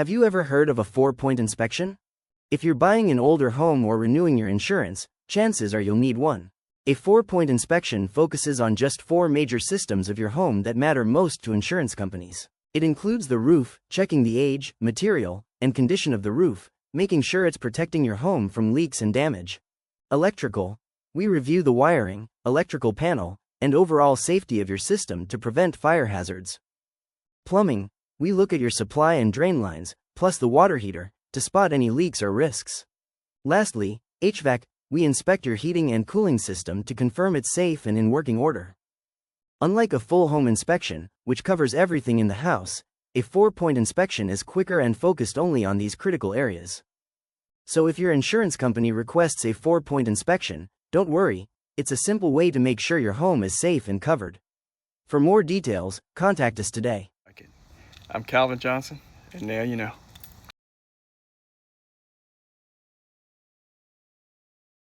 Have you ever heard of a 4-point inspection? If you're buying an older home or renewing your insurance, chances are you'll need one. A 4-point inspection focuses on just 4 major systems of your home that matter most to insurance companies. It includes the roof, checking the age, material, and condition of the roof, making sure it's protecting your home from leaks and damage. Electrical, we review the wiring, electrical panel, and overall safety of your system to prevent fire hazards. Plumbing, we look at your supply and drain lines, plus the water heater, to spot any leaks or risks. Lastly, HVAC, we inspect your heating and cooling system to confirm it's safe and in working order. Unlike a full home inspection, which covers everything in the house, a 4-point inspection is quicker and focused only on these critical areas. So if your insurance company requests a 4-point inspection, don't worry, it's a simple way to make sure your home is safe and covered. For more details, contact us today. I'm Calvin Johnson, and now you know.